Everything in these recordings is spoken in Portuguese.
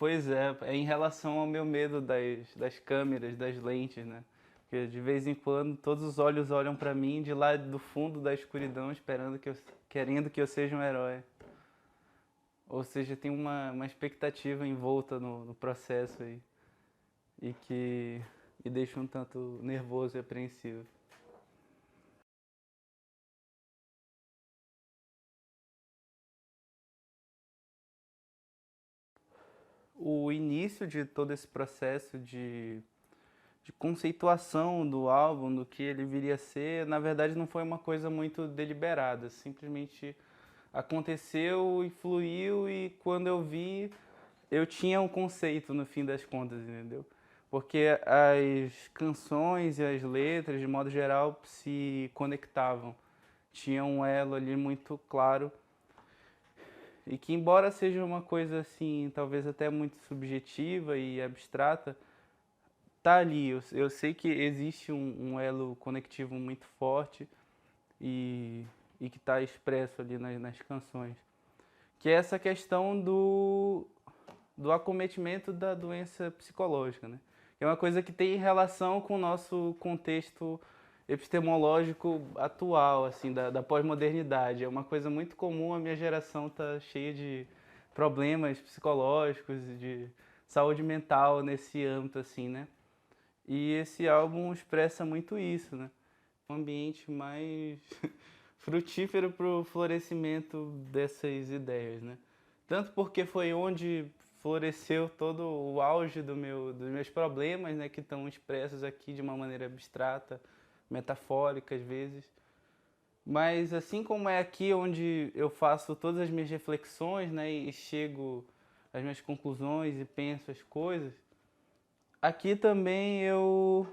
Pois é em relação ao meu medo das câmeras, das lentes, né? Porque de vez em quando todos os olhos olham pra mim de lá do fundo da escuridão, querendo que eu seja um herói. Ou seja, tem uma expectativa envolta no processo aí e que me deixa um tanto nervoso e apreensivo. O início de todo esse processo de conceituação do álbum, do que ele viria a ser, na verdade não foi uma coisa muito deliberada, simplesmente aconteceu e fluiu e quando eu vi, eu tinha um conceito no fim das contas, entendeu? Porque as canções e as letras, de modo geral, se conectavam. Tinha um elo ali muito claro e que embora seja uma coisa assim, talvez até muito subjetiva e abstrata, tá ali. Eu sei que existe um elo conectivo muito forte e, e que está expresso ali nas canções. Que é essa questão do acometimento da doença psicológica, né? É uma coisa que tem relação com o nosso contexto epistemológico atual, assim, da pós-modernidade. É uma coisa muito comum, a minha geração tá cheia de problemas psicológicos, de saúde mental nesse âmbito, assim, né? E esse álbum expressa muito isso, né? Um ambiente mais frutífero para o florescimento dessas ideias, né? Tanto porque foi onde floresceu todo o auge dos meus problemas, né? Que estão expressos aqui de uma maneira abstrata, metafórica às vezes. Mas assim como é aqui onde eu faço todas as minhas reflexões, né? E chego às minhas conclusões e penso as coisas, aqui também eu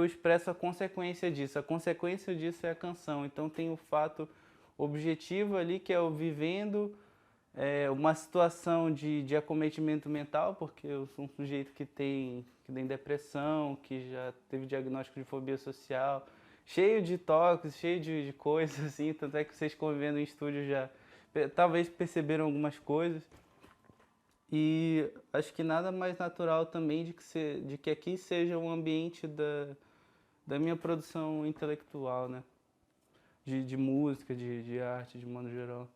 expresso a consequência disso. A consequência disso é a canção. Então tem o fato objetivo ali que é o vivendo uma situação de acometimento mental, porque eu sou um sujeito que tem depressão, que já teve diagnóstico de fobia social, cheio de toques, cheio de coisas assim, tanto é que vocês convivendo em estúdio já talvez perceberam algumas coisas. E acho que nada mais natural também de que aqui seja um ambiente da minha produção intelectual, né? De música, de arte, de modo geral.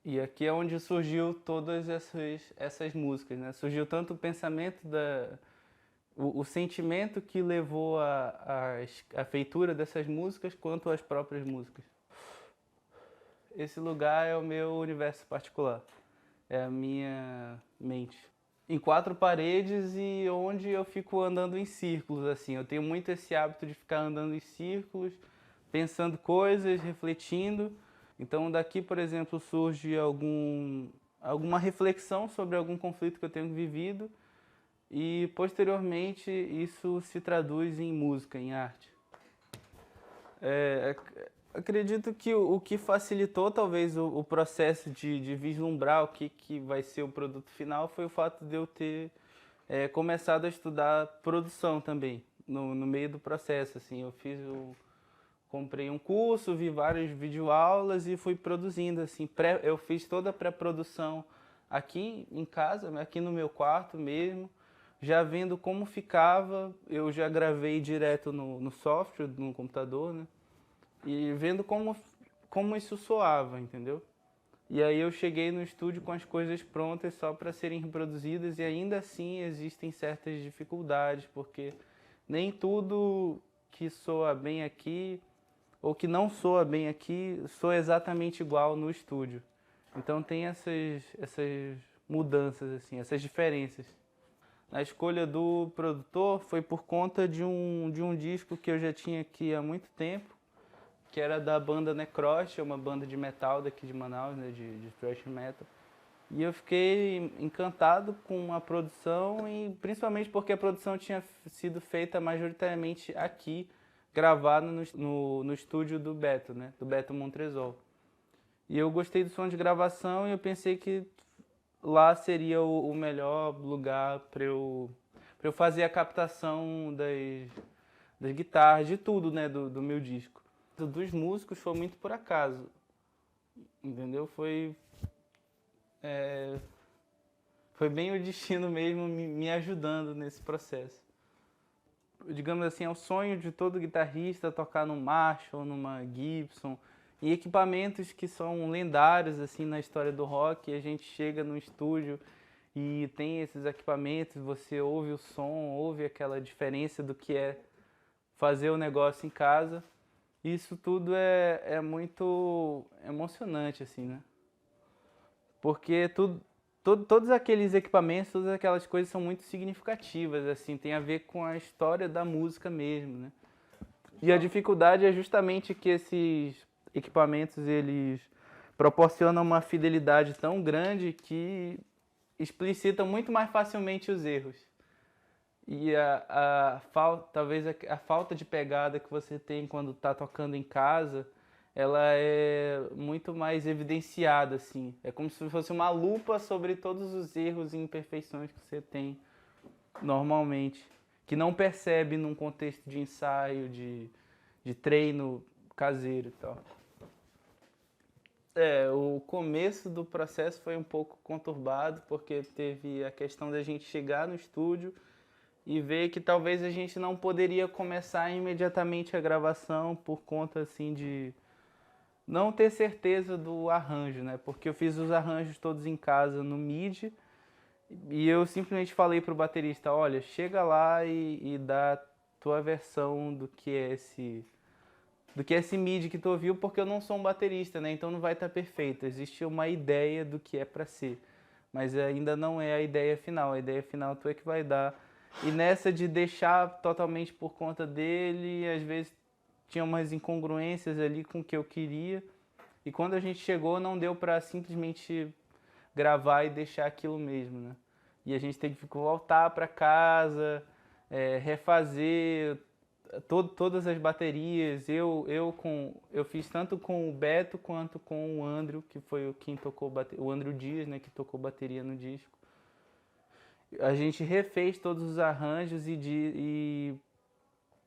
E aqui é onde surgiu todas essas músicas, né? Surgiu tanto o pensamento o sentimento que levou a feitura dessas músicas, quanto as próprias músicas. Esse lugar é o meu universo particular, é a minha mente. Em quatro paredes e onde eu fico andando em círculos, assim. Eu tenho muito esse hábito de ficar andando em círculos, pensando coisas, refletindo. Então daqui, por exemplo, surge alguma reflexão sobre algum conflito que eu tenho vivido e posteriormente isso se traduz em música, em arte. É, acredito que o que facilitou talvez o processo de vislumbrar o que vai ser o produto final foi o fato de eu ter começado a estudar produção também, no meio do processo. Assim, comprei um curso, vi várias videoaulas e fui produzindo. Assim, eu fiz toda a pré-produção aqui em casa, aqui no meu quarto mesmo, já vendo como ficava. Eu já gravei direto no software, no computador, né? E vendo como isso soava, entendeu? E aí eu cheguei no estúdio com as coisas prontas só para serem reproduzidas e ainda assim existem certas dificuldades, porque nem tudo que soa bem aqui ou que não soa bem aqui soa exatamente igual no estúdio. Então tem essas mudanças, assim, essas diferenças. A escolha do produtor foi por conta de um disco que eu já tinha aqui há muito tempo, que era da banda Necrote, uma banda de metal daqui de Manaus, né, de thrash metal. E eu fiquei encantado com a produção e principalmente porque a produção tinha sido feita majoritariamente aqui, gravada no estúdio do Beto, né, do Beto Montresol. E eu gostei do som de gravação e eu pensei que lá seria o melhor lugar para eu fazer a captação das guitarras, de tudo, né, do meu disco. Dos músicos foi muito por acaso, entendeu? Foi bem o destino mesmo me ajudando nesse processo. Digamos assim, é o sonho de todo guitarrista tocar num Marshall, numa Gibson, e equipamentos que são lendários assim na história do rock. E a gente chega no estúdio e tem esses equipamentos, você ouve o som, ouve aquela diferença do que é fazer o negócio em casa. Isso tudo é muito emocionante, assim, né? Porque todos aqueles equipamentos, todas aquelas coisas são muito significativas, assim, tem a ver com a história da música mesmo, né? E a dificuldade é justamente que esses equipamentos, eles proporcionam uma fidelidade tão grande que explicitam muito mais facilmente os erros. E talvez a falta de pegada que você tem quando está tocando em casa, ela é muito mais evidenciada, assim. É como se fosse uma lupa sobre todos os erros e imperfeições que você tem normalmente, que não percebe num contexto de ensaio, de treino caseiro e tal. O começo do processo foi um pouco conturbado, porque teve a questão da gente chegar no estúdio e ver que talvez a gente não poderia começar imediatamente a gravação por conta assim de não ter certeza do arranjo, né? Porque eu fiz os arranjos todos em casa no MIDI e eu simplesmente falei pro baterista, olha, chega lá e dá a tua versão do que é esse MIDI que tu ouviu, porque eu não sou um baterista, né? Então não vai estar perfeito. Existe uma ideia do que é para ser, mas ainda não é a ideia final. A ideia final tu é que vai dar. E nessa de deixar totalmente por conta dele, às vezes tinha umas incongruências ali com o que eu queria. E quando a gente chegou, não deu para simplesmente gravar e deixar aquilo mesmo, né? E a gente tem que voltar para casa, refazer todas as baterias. Eu fiz tanto com o Beto quanto com o Andrew, que foi quem tocou o Andrew Dias, né, que tocou bateria no disco. A gente refez todos os arranjos e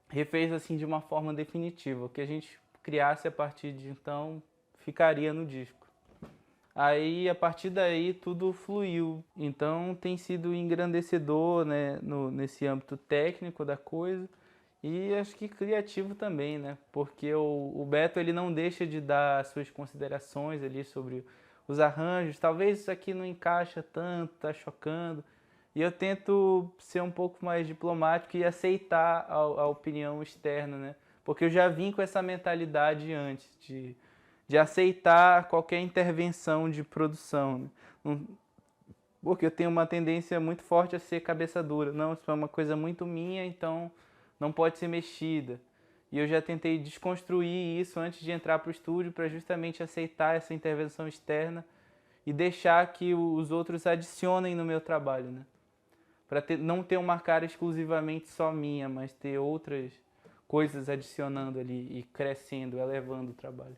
refez assim de uma forma definitiva. O que a gente criasse a partir de então ficaria no disco. Aí a partir daí tudo fluiu. Então tem sido engrandecedor, né, nesse âmbito técnico da coisa. E acho que criativo também, né? Porque o Beto ele não deixa de dar as suas considerações ali sobre os arranjos. Talvez isso aqui não encaixa tanto, tá chocando. E eu tento ser um pouco mais diplomático e aceitar a opinião externa, né? Porque eu já vim com essa mentalidade antes de aceitar qualquer intervenção de produção, né? Porque eu tenho uma tendência muito forte a ser cabeça dura. Não, isso é uma coisa muito minha, então não pode ser mexida. E eu já tentei desconstruir isso antes de entrar para o estúdio para justamente aceitar essa intervenção externa e deixar que os outros adicionem no meu trabalho, né? Para não ter uma cara exclusivamente só minha, mas ter outras coisas adicionando ali e crescendo, elevando o trabalho.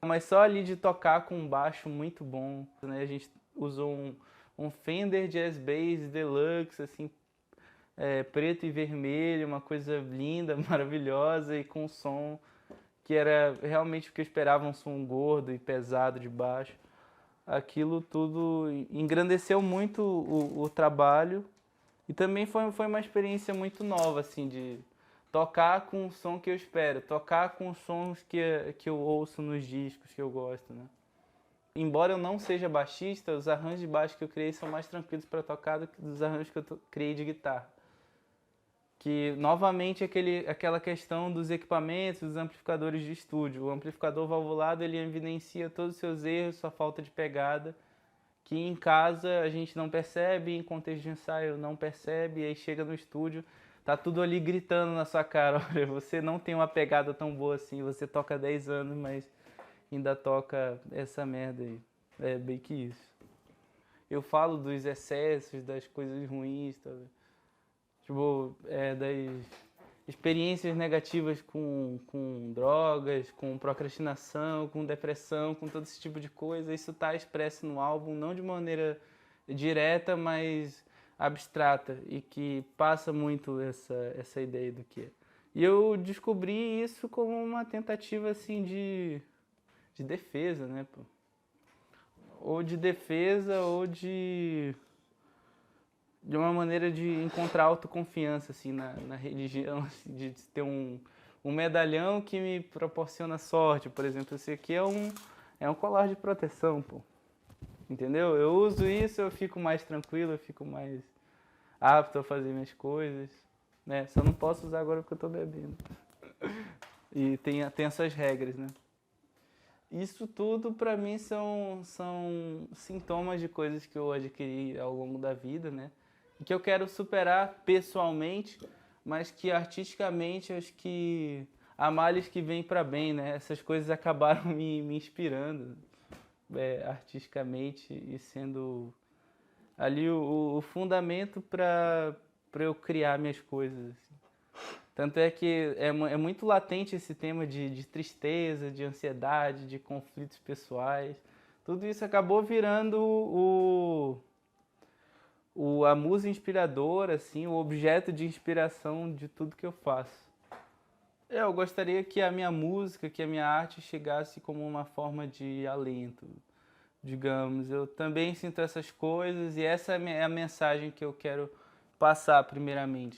Mas só ali de tocar com um baixo muito bom, né? A gente usou um Fender Jazz Bass Deluxe, assim, preto e vermelho, uma coisa linda, maravilhosa e com som que era realmente o que eu esperava, um som gordo e pesado de baixo. Aquilo tudo engrandeceu muito o trabalho e também foi uma experiência muito nova, assim, de tocar com o som que eu espero, tocar com os sons que eu ouço nos discos que eu gosto, né? Embora eu não seja baixista, os arranjos de baixo que eu criei são mais tranquilos para tocar do que os arranjos que eu criei de guitarra. Que, novamente, aquela questão dos equipamentos, dos amplificadores de estúdio. O amplificador valvulado, ele evidencia todos os seus erros, sua falta de pegada, que em casa a gente não percebe, em contexto de ensaio não percebe, e aí chega no estúdio, tá tudo ali gritando na sua cara, olha, você não tem uma pegada tão boa assim, você toca 10 anos, mas ainda toca essa merda aí. É bem que isso. Eu falo dos excessos, das coisas ruins, tá? Tipo, das experiências negativas com drogas, com procrastinação, com depressão, com todo esse tipo de coisa. Isso está expresso no álbum, não de maneira direta, mas abstrata, e que passa muito essa ideia do que é. E eu descobri isso como uma tentativa assim de defesa, né, pô? Ou de defesa ou de de uma maneira de encontrar autoconfiança, assim, na religião, assim, de ter um medalhão que me proporciona sorte, por exemplo. Esse aqui é um colar de proteção, pô. Entendeu? Eu uso isso, eu fico mais tranquilo, eu fico mais apto a fazer minhas coisas, né? Só não posso usar agora porque eu tô bebendo. E tem essas regras, né? Isso tudo pra mim são sintomas de coisas que eu adquiri ao longo da vida, né? E que eu quero superar pessoalmente, mas que artisticamente acho que há males que vêm para bem, né? Essas coisas acabaram me inspirando artisticamente e sendo ali o fundamento para eu criar minhas coisas. Assim. Tanto é que é muito latente esse tema de tristeza, de ansiedade, de conflitos pessoais. Tudo isso acabou virando a musa inspiradora, assim, o objeto de inspiração de tudo que eu faço. Eu gostaria que a minha música, que a minha arte chegasse como uma forma de alento, digamos. Eu também sinto essas coisas e essa é a mensagem que eu quero passar primeiramente.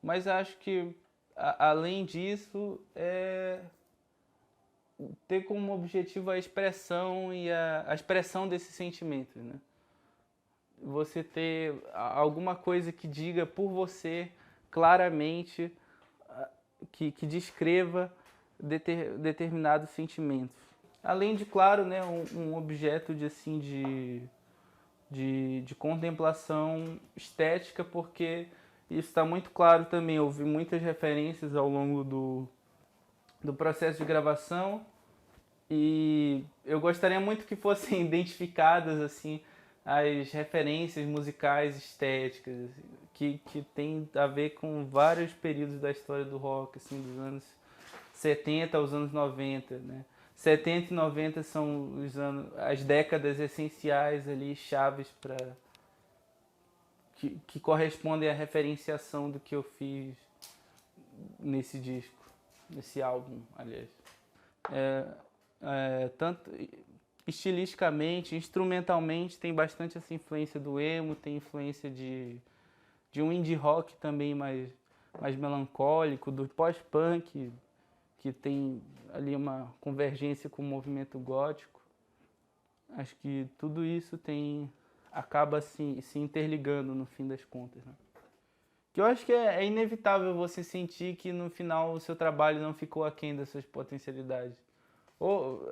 Mas acho que, além disso, é ter como objetivo a expressão e a expressão desses sentimentos, né? Você ter alguma coisa que diga por você claramente, que descreva determinados sentimentos. Além de, claro, né, um objeto de, assim, de contemplação estética, porque isso está muito claro também. Eu vi muitas referências ao longo do processo de gravação e eu gostaria muito que fossem identificadas assim as referências musicais estéticas assim, que tem a ver com vários períodos da história do rock, assim, dos anos 70 aos anos 90, né? 70 e 90 são as décadas essenciais ali, chaves para que correspondem à referenciação do que eu fiz nesse disco, nesse álbum, aliás. Tanto estilisticamente, instrumentalmente, tem bastante essa influência do emo, tem influência de um indie rock também mais melancólico, do pós-punk, que tem ali uma convergência com o movimento gótico. Acho que tudo isso acaba se interligando no fim das contas, né? Que eu acho que é inevitável você sentir que no final o seu trabalho não ficou aquém das suas potencialidades. Ou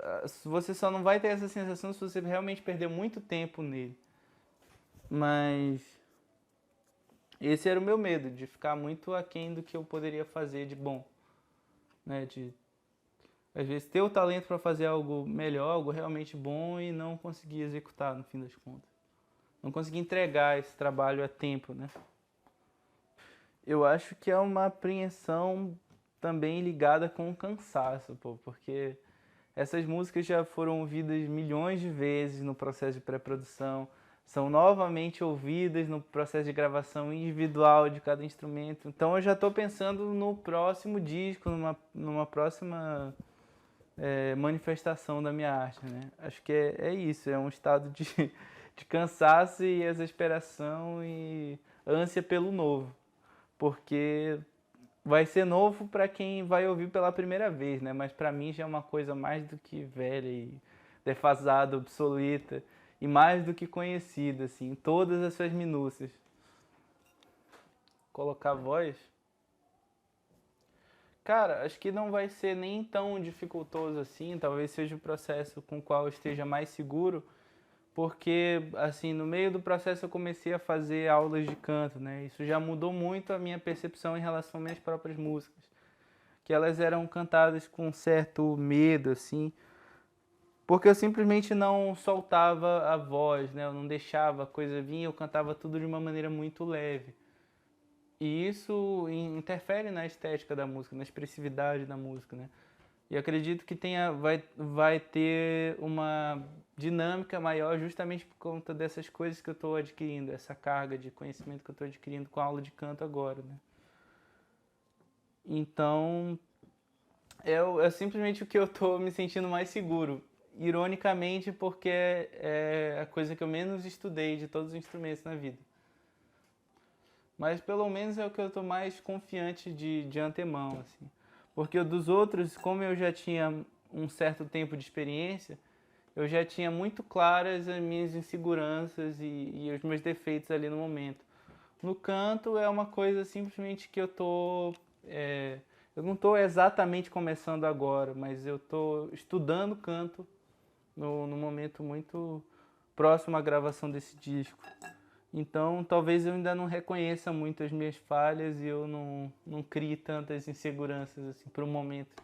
você só não vai ter essa sensação se você realmente perder muito tempo nele. Mas esse era o meu medo, de ficar muito aquém do que eu poderia fazer de bom, né? De às vezes ter o talento para fazer algo melhor, algo realmente bom e não conseguir executar no fim das contas. Não conseguir entregar esse trabalho a tempo, né? Eu acho que é uma apreensão também ligada com o cansaço, pô, porque essas músicas já foram ouvidas milhões de vezes no processo de pré-produção, são novamente ouvidas no processo de gravação individual de cada instrumento. Então eu já estou pensando no próximo disco, numa próxima manifestação da minha arte, né? Acho que é isso, é um estado de cansaço e exasperação e ânsia pelo novo, porque vai ser novo para quem vai ouvir pela primeira vez, né? Mas para mim já é uma coisa mais do que velha e defasada, obsoleta e mais do que conhecida, assim, em todas as suas minúcias. Colocar voz? Cara, acho que não vai ser nem tão dificultoso assim, talvez seja o processo com o qual eu esteja mais seguro, porque assim, no meio do processo eu comecei a fazer aulas de canto, né? Isso já mudou muito a minha percepção em relação às minhas próprias músicas, que elas eram cantadas com um certo medo, assim, porque eu simplesmente não soltava a voz, né? Eu não deixava a coisa vir, eu cantava tudo de uma maneira muito leve. E isso interfere na estética da música, na expressividade da música, né? E acredito que vai ter uma dinâmica maior justamente por conta dessas coisas que eu estou adquirindo, essa carga de conhecimento que eu estou adquirindo com a aula de canto agora, né? Então, é simplesmente o que eu estou me sentindo mais seguro. Ironicamente, porque é a coisa que eu menos estudei de todos os instrumentos na vida. mas pelo menos é o que eu estou mais confiante de antemão, assim. Porque dos outros, como eu já tinha um certo tempo de experiência, eu já tinha muito claras as minhas inseguranças e os meus defeitos ali no momento. No canto é uma coisa simplesmente que eu não estou exatamente começando agora, mas eu estou estudando canto no momento muito próximo à gravação desse disco. Então, talvez eu ainda não reconheça muito as minhas falhas e eu não crie tantas inseguranças assim para o momento.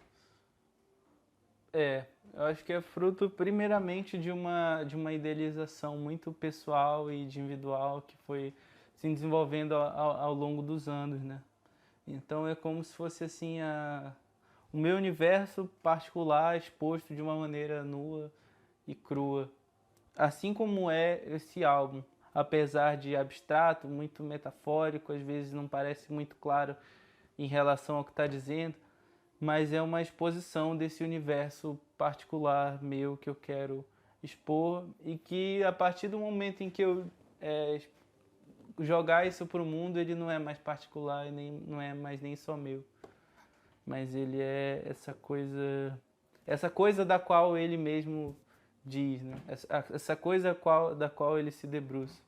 Eu acho que é fruto primeiramente de uma idealização muito pessoal e individual que foi se desenvolvendo ao longo dos anos, né? Então é como se fosse assim o meu universo particular exposto de uma maneira nua e crua. Assim como é esse álbum, apesar de abstrato, muito metafórico, às vezes não parece muito claro em relação ao que está dizendo, mas é uma exposição desse universo particular meu que eu quero expor e que a partir do momento em que eu jogar isso para o mundo, ele não é mais particular e nem, não é mais nem só meu, mas ele é essa coisa da qual ele mesmo diz, né? Essa coisa da qual ele se debruça.